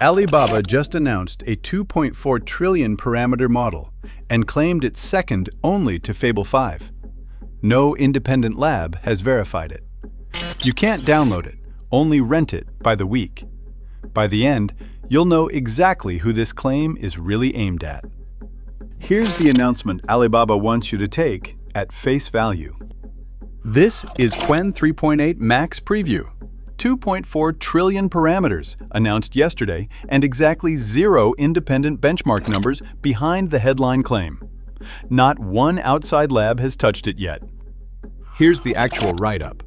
Alibaba just announced a 2.4 trillion parameter model and claimed it's second only to Fable 5. No independent lab has verified it. You can't download it, only rent it by the week. By the end, you'll know exactly who this claim is really aimed at. Here's the announcement Alibaba wants you to take at face value. This is Qwen 3.8 Max Preview. 2.4 trillion parameters announced yesterday and exactly 0 independent benchmark numbers behind the headline claim. Not one outside lab has touched it yet. Here's the actual write-up.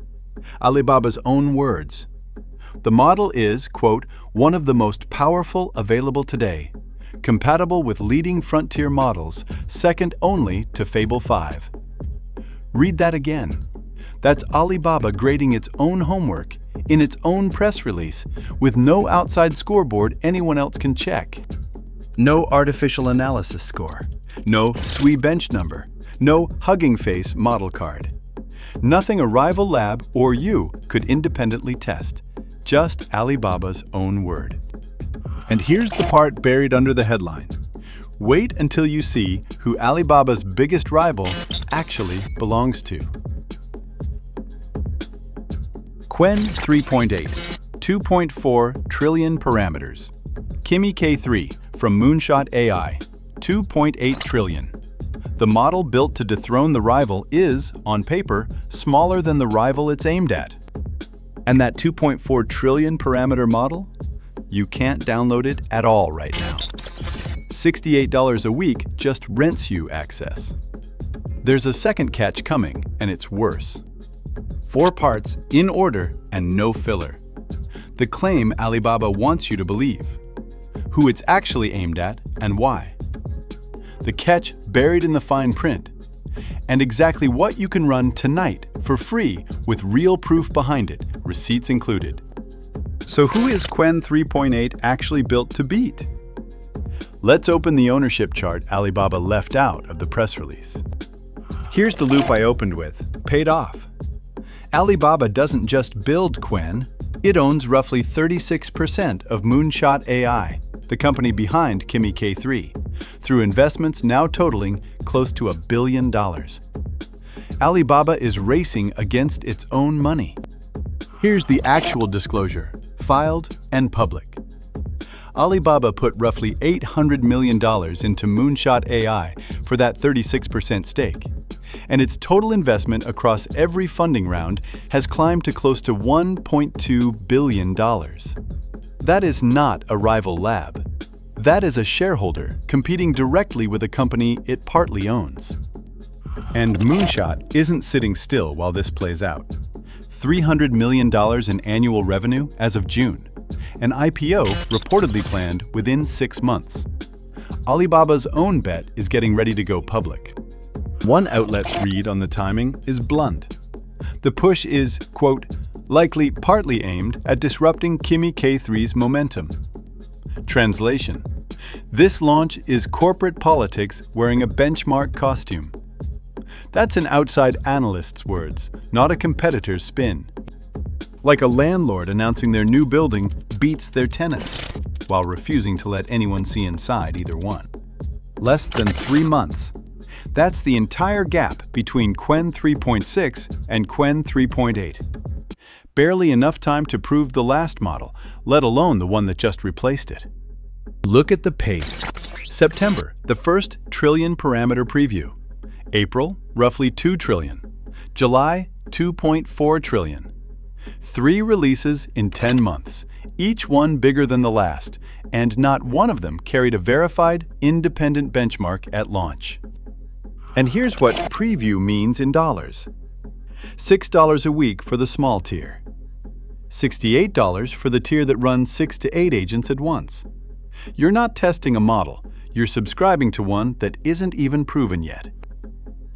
Alibaba's own words. The model is, quote, one of the most powerful available today, compatible with leading frontier models, second only to Fable 5. Read that again. That's Alibaba grading its own homework in its own press release, with no outside scoreboard anyone else can check. No artificial analysis score, no SWE bench number, no Hugging Face model card. Nothing a rival lab or you could independently test, just Alibaba's own word. And here's the part buried under the headline. Wait until you see who Alibaba's biggest rival actually belongs to. Qwen 3.8, 2.4 trillion parameters. Kimi K3 from Moonshot AI, 2.8 trillion. The model built to dethrone the rival is, on paper, smaller than the rival it's aimed at. And that 2.4 trillion parameter model? You can't download it at all right now. $68 a week just rents you access. There's a second catch coming, and it's worse. 4 parts, in order, and no filler. The claim Alibaba wants you to believe. Who it's actually aimed at, and why. The catch buried in the fine print. And exactly what you can run tonight for free with real proof behind it, receipts included. So who is Qwen 3.8 actually built to beat? Let's open the ownership chart Alibaba left out of the press release. Here's the loop I opened with, paid off. Alibaba doesn't just build Qwen, it owns roughly 36% of Moonshot AI, the company behind Kimi K3, through investments now totaling close to $1 billion. Alibaba is racing against its own money. Here's the actual disclosure, filed and public. Alibaba put roughly $800 million into Moonshot AI for that 36% stake, and its total investment across every funding round has climbed to close to $1.2 billion. That is not a rival lab. That is a shareholder competing directly with a company it partly owns. And Moonshot isn't sitting still while this plays out. $300 million in annual revenue as of June. An IPO reportedly planned within 6 months. Alibaba's own bet is getting ready to go public. One outlet's read on the timing is blunt. The push is, quote, likely partly aimed at disrupting Kimi K3's momentum. Translation: this launch is corporate politics wearing a benchmark costume. That's an outside analyst's words, not a competitor's spin. Like a landlord announcing their new building beats their tenants, while refusing to let anyone see inside either one. Less than 3 months. That's the entire gap between Qwen 3.6 and Qwen 3.8. Barely enough time to prove the last model, let alone the one that just replaced it. Look at the pace. September, the first trillion parameter preview. April, roughly 2 trillion. July, 2.4 trillion. 3 releases in 10 months, each one bigger than the last, and not one of them carried a verified, independent benchmark at launch. And here's what preview means in dollars. $6 a week for the small tier. $68 for the tier that runs 6 to 8 agents at once. You're not testing a model, you're subscribing to one that isn't even proven yet.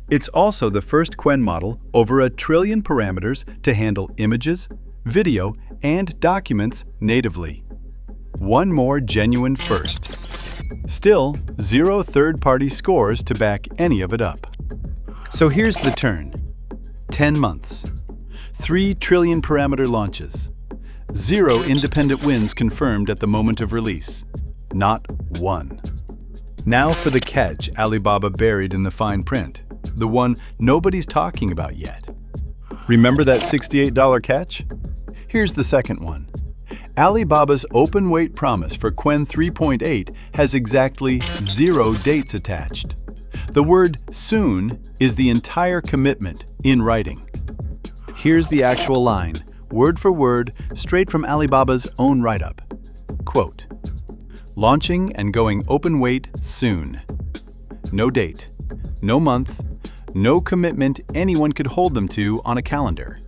It's also the first Qwen model over 1 trillion parameters to handle images, video, and documents natively. One more genuine first. Still, 0 third-party scores to back any of it up. So here's the turn. 10 months. 3 trillion parameter launches. 0 independent wins confirmed at the moment of release. Not one. Now for the catch Alibaba buried in the fine print, the one nobody's talking about yet. Remember that $68 catch? Here's the second one. Alibaba's open weight promise for Qwen 3.8 has exactly 0 dates attached. The word soon is the entire commitment in writing. Here's the actual line, word for word, straight from Alibaba's own write-up. Quote, "Launching and going open weight soon. No date, no month, no commitment anyone could hold them to on a calendar."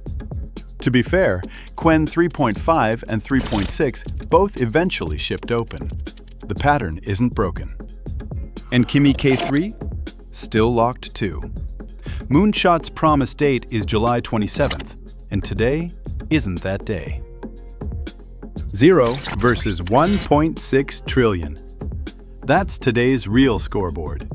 To be fair, Qwen 3.5 and 3.6 both eventually shipped open. The pattern isn't broken. And Kimi K3? Still locked too. Moonshot's promised date is July 27th, and today isn't that day. 0 versus 1.6 trillion. That's today's real scoreboard.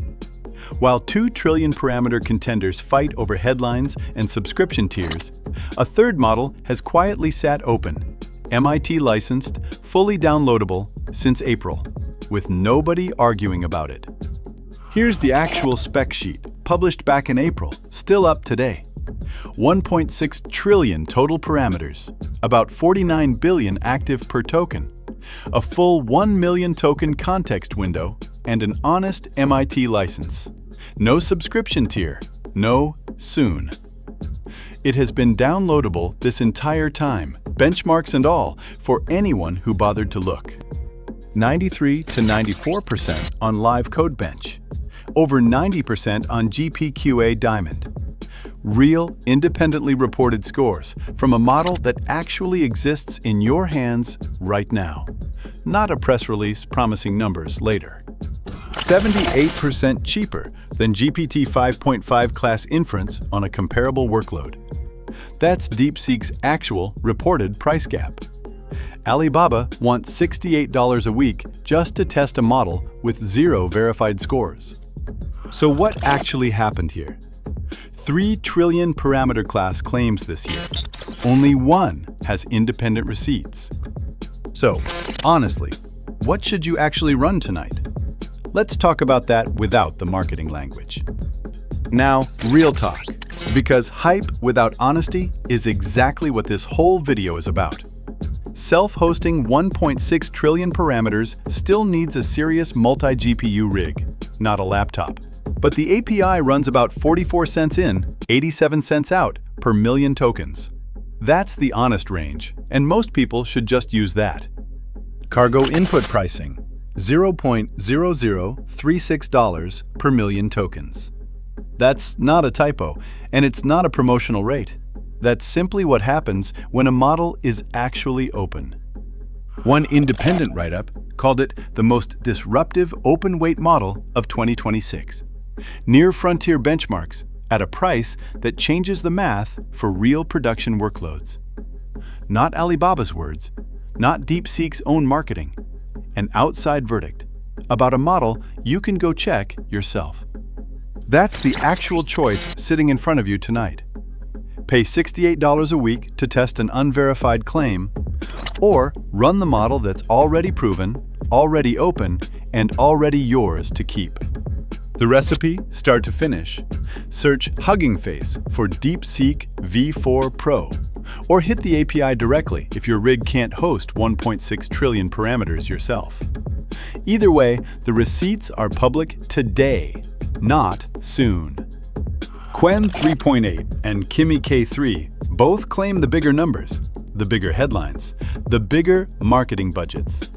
While 2 trillion parameter contenders fight over headlines and subscription tiers, a third model has quietly sat open, MIT licensed, fully downloadable since April, with nobody arguing about it. Here's the actual spec sheet, published back in April, still up today. 1.6 trillion total parameters, about 49 billion active per token, a full 1 million token context window, and an honest MIT license. No subscription tier, no soon. It has been downloadable this entire time, benchmarks and all, for anyone who bothered to look. 93 to 94% on Live Code Bench. Over 90% on GPQA Diamond. Real, independently reported scores from a model that actually exists in your hands right now. Not a press release promising numbers later. 78% cheaper than GPT 5.5 class inference on a comparable workload. That's DeepSeek's actual reported price gap. Alibaba wants $68 a week just to test a model with 0 verified scores. So what actually happened here? 3 trillion parameter class claims this year. Only 1 has independent receipts. So, honestly, what should you actually run tonight? Let's talk about that without the marketing language. Now, real talk, because hype without honesty is exactly what this whole video is about. Self-hosting 1.6 trillion parameters still needs a serious multi-GPU rig, not a laptop. But the API runs about 44 cents in, 87 cents out per million tokens. That's the honest range, and most people should just use that. Cargo input pricing, $0.0036 per million tokens. That's not a typo, and it's not a promotional rate. That's simply what happens when a model is actually open. One independent write-up called it the most disruptive open-weight model of 2026. Near frontier benchmarks at a price that changes the math for real production workloads. Not Alibaba's words, not DeepSeek's own marketing, an outside verdict about a model you can go check yourself. That's the actual choice sitting in front of you tonight. Pay $68 a week to test an unverified claim, or run the model that's already proven, already open, and already yours to keep. The recipe, start to finish. Search Hugging Face for DeepSeek V4 Pro, or hit the API directly if your rig can't host 1.6 trillion parameters yourself. Either way, the receipts are public today, not soon. Qwen 3.8 and Kimi K3 both claim the bigger numbers, the bigger headlines, the bigger marketing budgets.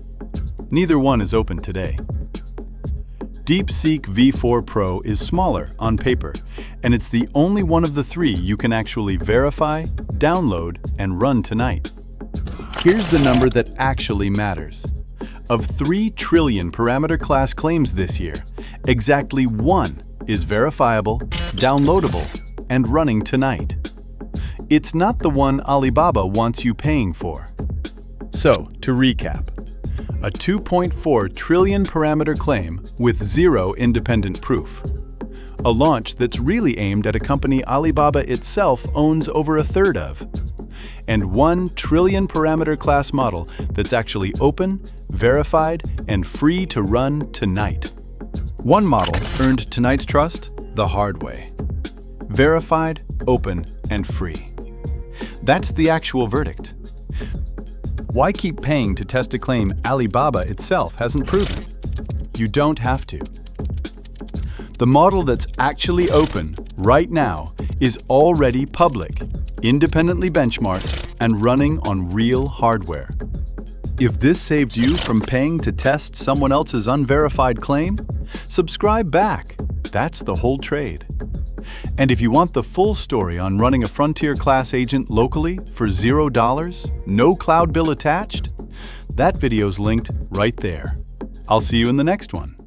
Neither one is open today. DeepSeek V4 Pro is smaller on paper, and it's the only one of the 3 you can actually verify, download, and run tonight. Here's the number that actually matters. Of 3 trillion parameter class claims this year, exactly 1 is verifiable, downloadable, and running tonight. It's not the one Alibaba wants you paying for. So, to recap, a 2.4 trillion parameter claim with 0 independent proof. A launch that's really aimed at a company Alibaba itself owns over a third of. and 1 trillion parameter class model that's actually open, verified, and free to run tonight. One model earned tonight's trust the hard way. Verified, open, and free. That's the actual verdict. Why keep paying to test a claim Alibaba itself hasn't proven? You don't have to. The model that's actually open right now is already public, independently benchmarked, and running on real hardware. If this saved you from paying to test someone else's unverified claim, subscribe back. That's the whole trade. And if you want the full story on running a Frontier class agent locally for $0, no cloud bill attached, that video's linked right there. I'll see you in the next one.